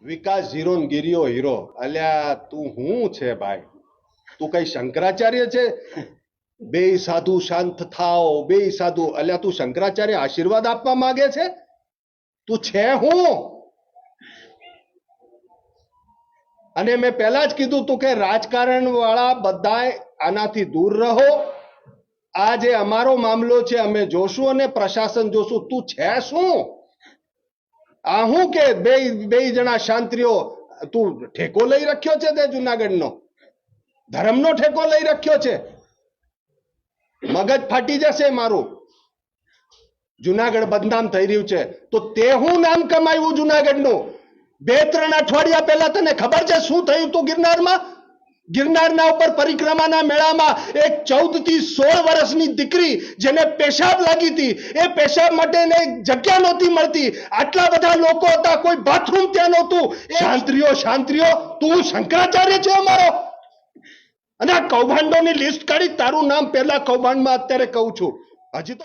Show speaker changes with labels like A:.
A: વિકાસ zero ને ગિરિયો hero. અલ્યા તું હું છે ભાઈ? તું કઈ શંકરાચાર્ય છે? બે સાધુ શાંત થાઓ, બે સાધુ. અલ્યા તું શંકરાચાર્ય આશીર્વાદ આપવા માંગે છે? તું છે હું? અને મેં પહેલા જ કીધું તું કે રાજકારણ વાળા બધાય આનાથી દૂર રહો. આ જે અમારો મામલો છે અમે જોશું અને પ્રશાસન જોશું. તું છે શું? આ હું કે બે જણા શાંત્રીઓ? તું ઠેકો લઈ રાખ્યો છે તે જુનાગઢનો ધર્મનો ઠેકો લઈ રાખ્યો છે. મગજ ફાટી જશે મારું. જુનાગઢ બદનામ થઈ રહ્યું છે તો તે હું નામ કમાયું જુનાગઢનું? 2-3 અઠવાડિયા પહેલા તને ખબર છે શું થયું હતું ગિરનારમાં? ગિરનારના ઉપર પરિક્રમાના મેળામાં એક 14 થી 16 વર્ષની દીકરી જેને પેશાબ લાગી હતી, એ પેશાબ માટે જગ્યા નહોતી મળતી. આટલા બધા લોકો હતા, કોઈ બાથરૂમ ત્યાં નહોતું. શાંત્રીઓ તું શંકરાચાર્ય છે અમારો? અને આ કૌભાંડોની લિસ્ટ કાઢી તારું નામ પહેલા કૌભાંડમાં અત્યારે કહું છું. હજી તો